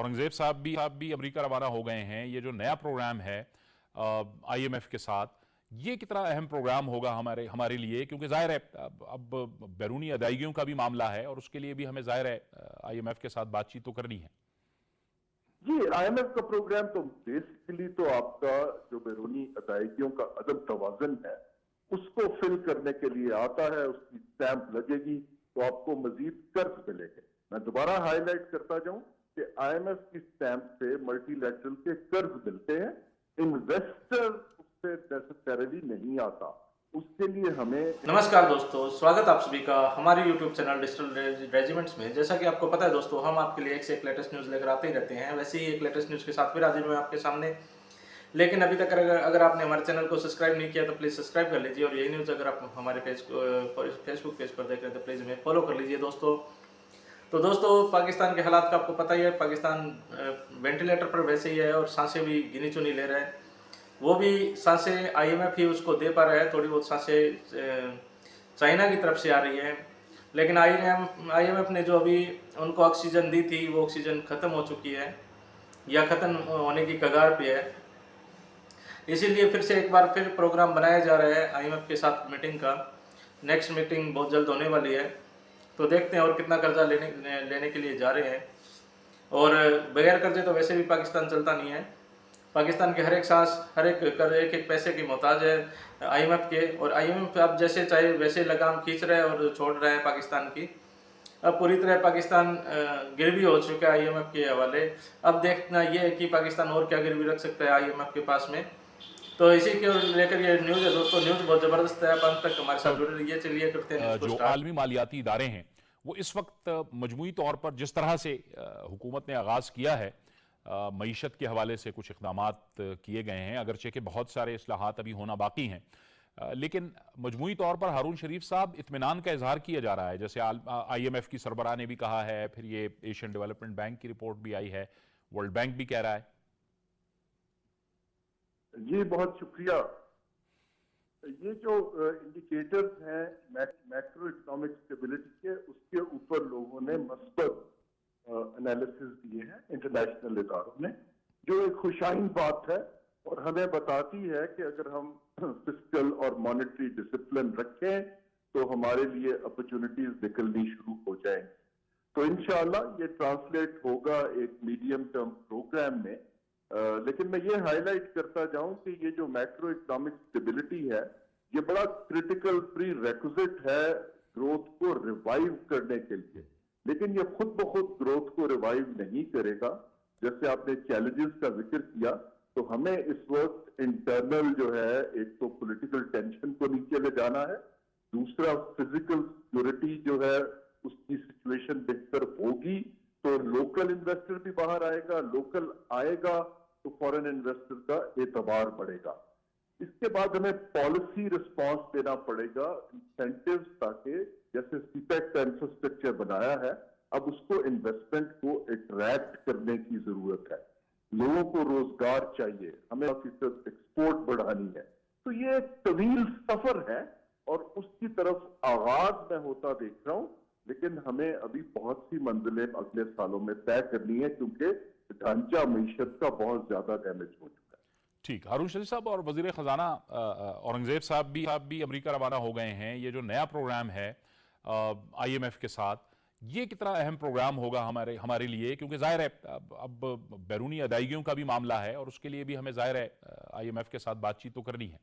औरंगजेब साहब भी अमेरिका रवाना हो गए हैं। ये जो नया प्रोग्राम है IMF के साथ, ये कितना अहम प्रोग्राम होगा हमारे लिए, क्योंकि जाहिर है अब बैरूनी अदायगियों का भी मामला है और उसके लिए भी हमें जाहिर है IMF के साथ बातचीत तो करनी है। जी, IMF का प्रोग्राम तो बेसिकली तो आपका जो बैरूनी अदायगियों का अदम तवाज़ुन है उसको फिल करने के लिए आता है। उसकी स्टैंप लगेगी तो आपको मजीद कर्ज मिलेंगे। मैं दोबारा हाईलाइट करता जाऊं कि IMF की स्टैंप से मल्टीलैटरल के कर्ज मिलते हैं, इन्वेस्टर उससे नेसेसरली नहीं आता। उसके लिए हमें नमस्कार दोस्तों, स्वागत आप सभी का हमारे YouTube चैनल डिजिटल रेजिमेंट्स में। जैसा कि आपको पता है दोस्तों, हम आपके लिए एक से एक लेटेस्ट न्यूज़ लेकर आते ही रहते हैं। वैसे ही एक लेटेस्ट न्यूज़ के साथ फिर हाजिर हुए आपके सामने। लेकिन अभी तक अगर आपने हमारे चैनल को सब्सक्राइब नहीं किया तो प्लीज़ सब्सक्राइब कर लीजिए, और यही न्यूज़ अगर आप हमारे फेसबुक पेज पर देख रहे हैं तो प्लीज़ हमें फॉलो कर लीजिए दोस्तों। तो दोस्तों, पाकिस्तान के हालात का आपको पता ही है। पाकिस्तान वेंटिलेटर पर वैसे ही है और सांसें भी गिनी चुनी ले रहा है। वो भी सांसें IMF ही उसको दे पा रहा है, थोड़ी बहुत सांसें चाइना की तरफ से आ रही है। लेकिन IMF ने जो अभी उनको ऑक्सीजन दी थी वो ऑक्सीजन ख़त्म हो चुकी है या ख़त्म होने की कगार पे है। इसीलिए फिर से एक बार फिर प्रोग्राम बनाया जा रहा है IMF के साथ मीटिंग का। नेक्स्ट मीटिंग बहुत जल्द होने वाली है, तो देखते हैं और कितना कर्जा लेने के लिए जा रहे हैं। और बगैर कर्जे तो वैसे भी पाकिस्तान चलता नहीं है। पाकिस्तान के हर एक सांस, हर एक पैसे की मोहताज है IMF के। और IMF अब जैसे चाहे वैसे लगाम खींच रहा है और छोड़ रहा है पाकिस्तान की। अब पूरी तरह पाकिस्तान गिरवी हो चुका है IMF के हवाले। अब देखना ये है कि पाकिस्तान और क्या गिरवी रख सकता है IMF के पास में। तो इसी के लेकर ये न्यूज़ है दोस्तों। न्यूज़ बहुत ज़बरदस्त है। आप अंत तक हमारे साथ जुड़े रहिए। चलिए करते हैं जो आलमी मालियाती इदारे हैं वो इस वक्त मजमूई तौर पर जिस तरह से हुकूमत ने आगाज़ किया है, मईशत के हवाले से कुछ इक़दामात किए गए हैं, अगरचे कि बहुत सारे इस्लाहात अभी होना बाकी हैं, लेकिन मजमूई तौर पर हारून शरीफ साहब इत्मीनान का इजहार किया जा रहा है। जैसे IMF की सरबराह ने भी कहा है, फिर ये एशियन डेवलपमेंट बैंक की रिपोर्ट भी आई है, वर्ल्ड बैंक भी कह रहा है। जी, बहुत शुक्रिया। ये जो इंडिकेटर्स हैं मैक्रो इकोनॉमिक स्टेबिलिटी के, उसके ऊपर लोगों ने मस्बत एनालिसिस दिए हैं इंटरनेशनल इदारों ने, जो एक खुशाइन बात है और हमें बताती है कि अगर हम फिस्कल और मॉनेटरी डिसिप्लिन रखें तो हमारे लिए अपॉर्चुनिटीज निकलनी शुरू हो जाएंगी। तो इंशाअल्लाह ये ट्रांसलेट होगा एक मीडियम टर्म प्रोग्राम में। लेकिन मैं ये हाईलाइट करता जाऊं कि ये जो मैक्रो इकोनॉमिक स्टेबिलिटी है, ये बड़ा क्रिटिकल प्री रेक्विजिट है ग्रोथ को रिवाइव करने के लिए। लेकिन ये खुद ब खुद ग्रोथ को रिवाइव नहीं करेगा। जैसे आपने चैलेंजेस का जिक्र किया, तो हमें इस वक्त इंटरनल जो है, एक तो पॉलिटिकल टेंशन को नीचे ले जाना है, दूसरा फिजिकल सिक्योरिटी जो है उसकी सिचुएशन बेहतर होगी तो लोकल इन्वेस्टर भी बाहर आएगा, लोकल आएगा तो फॉरेन इन्वेस्टर का एतबार बढ़ेगा। इसके बाद हमें पॉलिसी रिस्पांस देना पड़ेगा, इंसेंटिव्स, ताकि जैसे सीपेक का इंफ्रास्ट्रक्चर बनाया है, अब उसको इन्वेस्टमेंट को अट्रैक्ट करने की जरूरत है। लोगों को रोजगार चाहिए, हमें एक्सपोर्ट बढ़ानी है। तो ये एक तवील सफर है और उसकी तरफ आगाज मैं होता देख रहा हूं। लेकिन हमें अभी बहुत सी मंजिलें अगले सालों में तय करनी है, क्योंकि ढांचा मईशत का बहुत ज्यादा डैमेज हो चुका है। ठीक, हारून शरीफ साहब और वजीर खजाना औरंगजेब साहब भी अमेरिका रवाना हो गए हैं। ये जो नया प्रोग्राम है IMF के साथ, ये कितना अहम प्रोग्राम होगा हमारे लिए, क्योंकि जाहिर है अब बैरूनी अदायगियों का भी मामला है और उसके लिए भी हमें जाहिर है IMF के साथ बातचीत तो करनी है।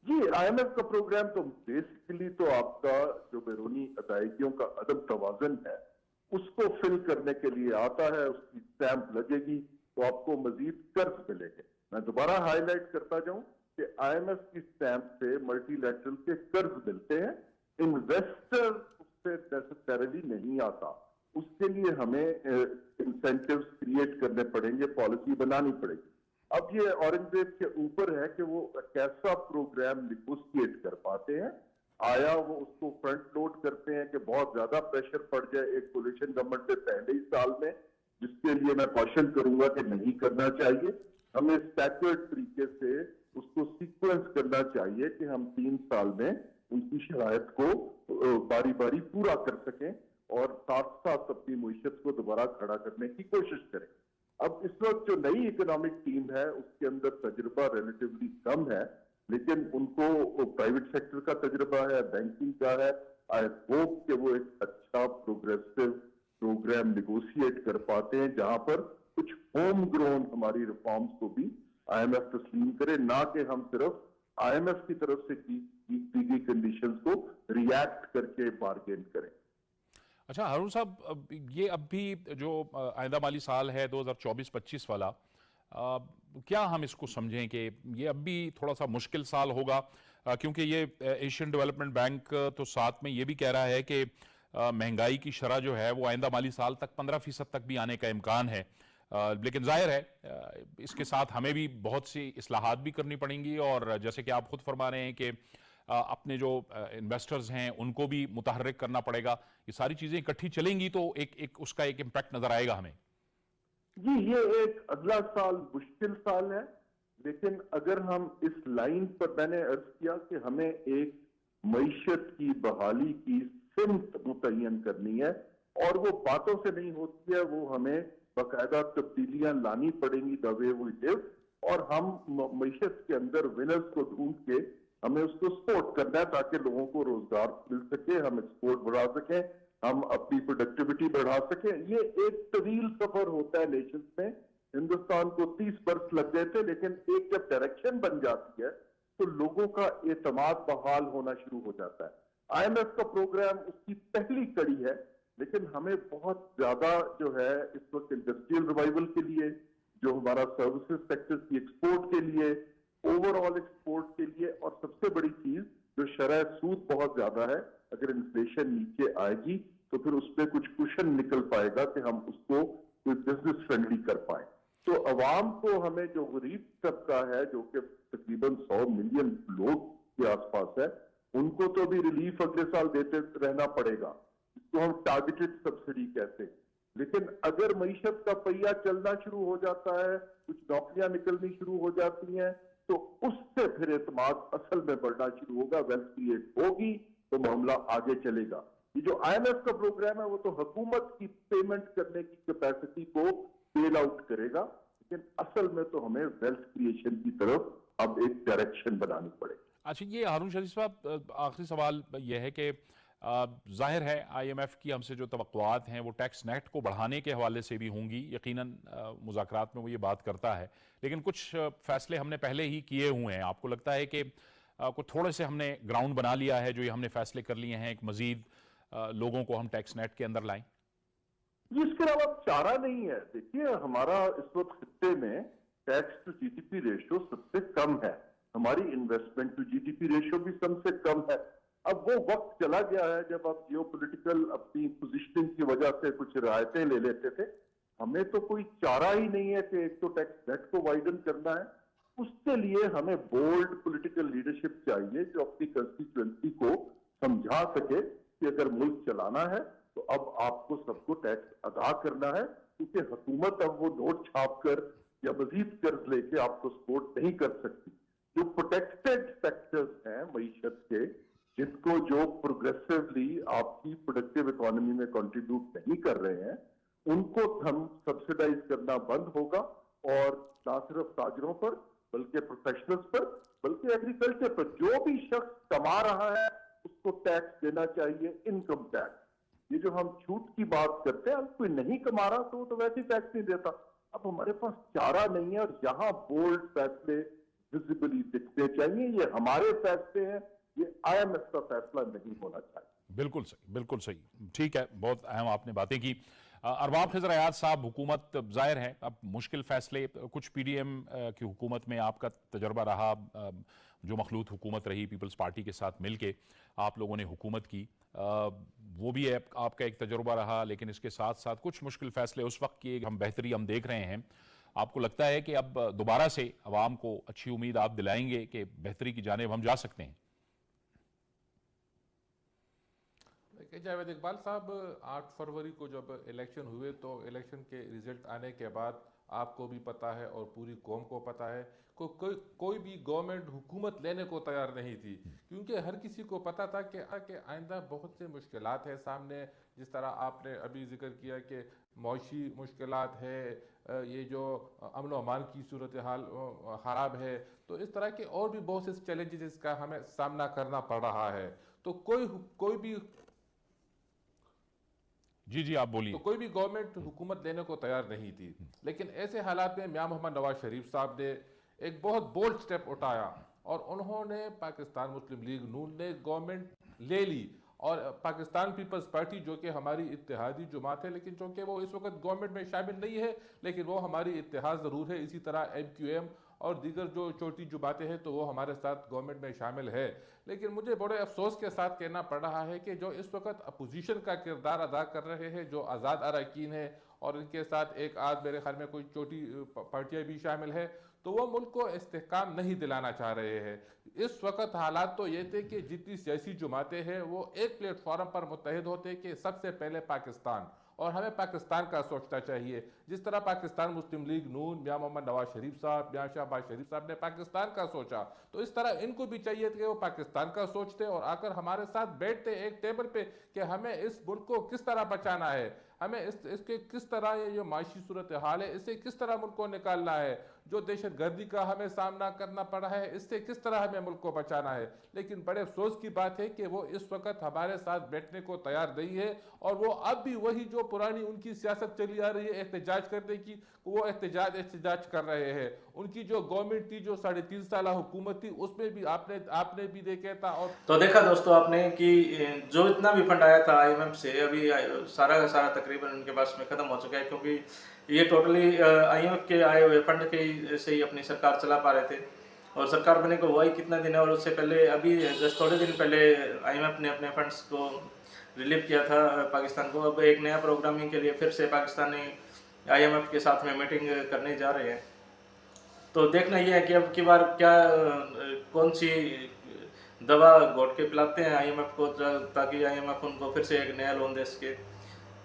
जी, IMF का प्रोग्राम तो बेसिकली तो आपका जो बैरूनी अदायगियों का अदम तवाज़ुन है उसको फिल करने के लिए आता है। उसकी स्टैंप लगेगी तो आपको मजीद कर्ज मिलेंगे। मैं दोबारा हाईलाइट करता जाऊं कि IMF की स्टैंप से मल्टीलैटरल के कर्ज मिलते हैं, इन्वेस्टर उससे नेसेसरली नहीं आता। उसके लिए हमें इंसेंटिव्स क्रिएट करने पड़ेंगे, पॉलिसी बनानी पड़ेगी। अब ये औरंगजेब के ऊपर है कि वो कैसा प्रोग्राम निगोशिएट कर पाते हैं। आया वो उसको फ्रंट लोड करते हैं कि बहुत ज्यादा प्रेशर पड़ जाए एक कोलिशन गवर्नमेंट से पहले ही साल में, जिसके लिए मैं क्वेश्चन करूंगा कि नहीं करना चाहिए। हमें स्टैगर्ड तरीके से उसको सीक्वेंस करना चाहिए कि हम 3 साल में उनकी शरायत को बारी बारी पूरा कर सकें اور ساتھ ساتھ اپنی معیشت کو دوبارہ کھڑا کرنے کی کوشش کریں. اب اس وقت جو نئی اکنامک ٹیم ہے اس کے اندر تجربہ ریلیٹیولی کم ہے, لیکن ان کو پرائیویٹ سیکٹر کا تجربہ ہے, بینکنگ کا ہے. آئی ہوپ کہ وہ ایک اچھا پروگریسو پروگرام نیگوشیٹ کر پاتے ہیں جہاں پر کچھ ہوم گرون ہماری ریفارمز کو بھی آئی ایم ایف تسلیم کرے, نہ کہ ہم صرف آئی ایم ایف کی طرف سے کی گئی کنڈیشنز کو ریئیکٹ کر کے بارگین کریں. اچھا ہارون صاحب, یہ اب بھی جو آئندہ مالی سال ہے 2024-25 والا, کیا ہم اس کو سمجھیں کہ یہ اب بھی تھوڑا سا مشکل سال ہوگا, کیونکہ یہ ایشین ڈیولپمنٹ بینک تو ساتھ میں یہ بھی کہہ رہا ہے کہ مہنگائی کی شرح جو ہے وہ آئندہ مالی سال تک 15% تک بھی آنے کا امکان ہے, لیکن ظاہر ہے اس کے ساتھ ہمیں بھی بہت سی اصلاحات بھی کرنی پڑیں گی, اور جیسے کہ آپ خود فرما رہے ہیں کہ اپنے جو انویسٹرز ہیں ان کو بھی متحرک کرنا پڑے گا. یہ ساری چیزیں اکٹھی چلیں گی تو ایک اس کا ایک امپیکٹ نظر آئے گا ہمیں. جی, یہ ایک اگلا سال مشکل سال ہے, لیکن اگر ہم اس لائن پر, میں نے عرض کیا کہ ہمیں ایک معیشت کی بحالی کی سمت متعین کرنی ہے, اور وہ باتوں سے نہیں ہوتی ہے, وہ ہمیں باقاعدہ تبدیلیاں لانی پڑیں گی the way we live, اور ہم معیشت کے اندر ونرز کو ڈھونڈ کے ہمیں اس کو سپورٹ کرنا ہے تاکہ لوگوں کو روزگار مل سکے, ہم ایکسپورٹ بڑھا سکیں, ہم اپنی پروڈکٹیوٹی بڑھا سکیں. یہ ایک طویل سفر ہوتا ہے نیشنز میں. ہندوستان کو 30 برس لگ گئے تھے, لیکن ایک جب ڈائریکشن بن جاتی ہے تو لوگوں کا اعتماد بحال ہونا شروع ہو جاتا ہے. آئی ایم ایف کا پروگرام اس کی پہلی کڑی ہے, لیکن ہمیں بہت زیادہ جو ہے اس وقت انڈسٹریل ریوائول کے لیے, جو ہمارا سروسز سیکٹر کی ایکسپورٹ کے لیے, اوور آل ایکسپورٹ کے لیے, اور سب سے بڑی چیز جو شرح سود بہت زیادہ ہے, اگر انفلیشن نیچے آئے گی تو پھر اس پہ کچھ کوشن نکل پائے گا کہ ہم اس کو کوئی بزنس فرینڈلی کر پائیں. تو عوام کو, ہمیں جو غریب طبقہ ہے جو کہ تقریباً 100 ملین لوگ کے آس پاس ہے, ان کو تو بھی ریلیف اگلے سال دیتے رہنا پڑے گا, اس کو ہم ٹارگیٹڈ سبسڈی کہتے ہیں. لیکن اگر معیشت کا پہیہ چلنا شروع ہو جاتا ہے, کچھ نوکریاں نکلنی شروع ہو جاتی ہیں, تو اس سے پھر اعتماد اصل میں بڑھنا شروع ہوگا, ویلتھ کریٹ ہوگی تو معاملہ آگے چلے گا. یہ جو آئی ایم ایف کا پروگرام ہے وہ تو حکومت کی پیمنٹ کرنے کی کیپیسٹی کو بیل آؤٹ کرے گا, لیکن اصل میں تو ہمیں ویلتھ کریشن کی طرف اب ایک ڈائریکشن بنانی پڑے گی. اچھا, یہ ہارون شریف صاحب, آخری سوال یہ ہے کہ ظاہر ہے آئی ایم ایف کی ہم سے جو توقعات ہیں وہ ٹیکس نیٹ کو بڑھانے کے حوالے سے بھی ہوں گی, یقیناً مذاکرات میں وہ یہ بات کرتا ہے, لیکن کچھ فیصلے ہم نے پہلے ہی کیے ہوئے ہیں. آپ کو لگتا ہے کہ کچھ تھوڑے سے ہم نے گراؤنڈ بنا لیا ہے, جو یہ ہم نے فیصلے کر لیے ہیں, ایک مزید لوگوں کو ہم ٹیکس نیٹ کے اندر لائیں؟ اس کے علاوہ چارہ نہیں ہے. دیکھیے, ہمارا اس وقت خطے میں tax to G D P ratio سب سے کم ہے, ہماری investment to G D P ratio بھی سب سے کم ہے. اب وہ وقت چلا گیا ہے جب آپ جیو پولیٹیکل اپنی پوزیشننگ کی وجہ سے کچھ رعایتیں لے لیتے تھے. ہمیں تو کوئی چارہ ہی نہیں ہے کہ ایک تو ٹیکس نیٹ کو وائڈن کرنا ہے, اس کے لیے ہمیں بولڈ پولیٹیکل لیڈرشپ چاہیے جو اپنی کنسٹیچوئنسی کو سمجھا سکے کہ اگر ملک چلانا ہے تو اب آپ کو سب کو ٹیکس ادا کرنا ہے, کیونکہ حکومت اب وہ نوٹ چھاپ کر یا مزید قرض لے کے آپ کو سپورٹ نہیں کر سکتی. جو پروٹیکٹڈ سیکٹرز ہیں معیشت کے, جن کو جو پروگریسولی آپ کی پروڈکٹیو اکانومی میں کنٹریبیوٹ نہیں کر رہے ہیں, ان کو ہم سبسیڈائز کرنا بند ہوگا, اور نہ صرف تاجروں پر بلکہ پروفیشنلز پر, بلکہ ایگریکلچر پر. جو بھی شخص کما رہا ہے اس کو ٹیکس دینا چاہیے, انکم ٹیکس. یہ جو ہم چھوٹ کی بات کرتے ہیں, کوئی نہیں کما رہا تو وہ تو ویسے ٹیکس نہیں دیتا. اب ہمارے پاس چارہ نہیں ہے, اور یہاں بولڈ فیصلے ویزیبلی دکھنے چاہیے. یہ ہمارے فیصلے ہیں, یہ آئی ایم ایف کا فیصلہ نہیں ہونا چاہیے. بالکل صحیح, بالکل صحیح, ٹھیک ہے, بہت اہم آپ نے باتیں کی. ارباب خضر ایاز صاحب, حکومت ظاہر ہے اب مشکل فیصلے, کچھ پی ڈی ایم کی حکومت میں آپ کا تجربہ رہا, جو مخلوط حکومت رہی پیپلز پارٹی کے ساتھ مل کے آپ لوگوں نے حکومت کی, وہ بھی آپ کا ایک تجربہ رہا, لیکن اس کے ساتھ ساتھ کچھ مشکل فیصلے اس وقت کی ہم بہتری ہم دیکھ رہے ہیں. آپ کو لگتا ہے کہ اب دوبارہ سے عوام کو اچھی امید آپ دلائیں گے کہ بہتری کی جانب ہم جا سکتے ہیں؟ कि जावेद इकबाल साहब, 8 फरवरी को जब इलेक्शन हुए तो इलेक्शन के रिजल्ट आने के बाद आपको भी पता है और पूरी कौम को पता है कोई भी गवर्नमेंट हुकूमत लेने को तैयार नहीं थी, क्योंकि हर किसी को पता था कि आइंदा बहुत से मुश्किलात है सामने। जिस तरह आपने अभी जिक्र किया कि मौशी मुश्किलात है, ये जो अमन व अमान की सूरत हाल ख़राब है, तो इस तरह के और भी बहुत से चैलेंजेस का हमें सामना करना पड़ रहा है। तो कोई भी जी जी, आप बोलिए। तो कोई भी गवर्नमेंट हुकूमत लेने को तैयार नहीं थी, लेकिन ऐसे हालात में मियां मोहम्मद नवाज शरीफ साहब ने एक बहुत बोल्ड स्टेप उठाया और उन्होंने पाकिस्तान मुस्लिम लीग नून ने गवर्नमेंट ले ली। और पाकिस्तान पीपल्स पार्टी जो कि हमारी इत्तेहादी जमात है, लेकिन चूँकि वो इस वक्त गवर्नमेंट में शामिल नहीं है, लेकिन वो हमारी इत्तेहाद ज़रूर है। इसी तरह MQM और दीगर जो छोटी जुमातें हैं तो वो हमारे साथ गवर्नमेंट में शामिल है। लेकिन मुझे बड़े अफसोस के साथ कहना पड़ रहा है कि जो इस वक्त अपोजिशन का किरदार अदा कर रहे हैं, जो आज़ाद अरकान है और इनके साथ एक आध मेरे ख्याल में कोई छोटी पार्टियाँ भी शामिल है, तो वो मुल्क को इस्तेहकाम नहीं दिलाना चाह रहे हैं। इस वक्त हालात तो ये थे कि जितनी सियासी जमातें हैं वो एक प्लेटफॉर्म पर मुत्तहिद होते कि सबसे पहले पाकिस्तान, और हमें पाकिस्तान का सोचना चाहिए। जिस तरह पाकिस्तान मुस्लिम लीग नून, मियां मोहम्मद नवाज शरीफ साहब, मियां शहबाज शरीफ साहब ने पाकिस्तान का सोचा, तो इस तरह इनको भी चाहिए कि वो पाकिस्तान का सोचते और आकर हमारे साथ बैठते एक टेबल पे कि हमें इस मुल्क को किस तरह बचाना है, हमें इसके किस तरह ये जो माशी सूरत हाल है इससे किस तरह मुल्क को निकालना है, जो दहशत गर्दी का हमें सामना करना पड़ा है इससे किस तरह हमें मुल्क को बचाना है। लेकिन बड़े अफसोस की बात है कि वो इस वक्त हमारे साथ बैठने को तैयार नहीं है और वो अब भी वही जो पुरानी उनकी सियासत चली आ रही है एहतजाज करने की, वो एहतजाज कर रहे हैं। उनकी जो गवर्नमेंट थी, जो 3.5 साल हुकूमत थी, उसमें भी आपने भी देखा था। और तो देखा दोस्तों आपने कि जो इतना भी फंड आया था IMF से, अभी सारा का सारा तकरीबन उनके पास में ख़त्म हो चुका है, क्योंकि ये टोटली IMF के आए हुए फंड के से ही अपनी सरकार चला पा रहे थे। और सरकार बने को हुआ ही कितना दिन है, और उससे पहले अभी जस्ट थोड़े दिन पहले IMF ने अपने फंड्स को रिलीव किया था पाकिस्तान को। अब एक नया प्रोग्रामिंग के लिए फिर से पाकिस्तानी IMF के साथ में मीटिंग करने जा रहे हैं। तो देखना ये है कि अब की बार क्या कौन सी दवा घोट के पिलाते हैं IMF को, ताकि IMF उनको फिर से एक नया लोन दे सके।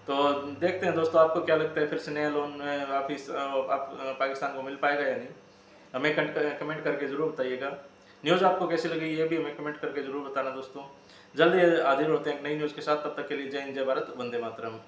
तो देखते हैं दोस्तों, आपको क्या लगता है, फिर से नया लोन वापिस पाकिस्तान को मिल पाएगा या नहीं? हमें कमेंट करके ज़रूर बताइएगा। न्यूज़ आपको कैसी लगी ये भी हमें कमेंट करके ज़रूर बताना दोस्तों। जल्दी हाजिर होते हैं एक नई न्यूज़ के साथ, तब तक के लिए जय हिंद, जय भारत, वंदे मातरम।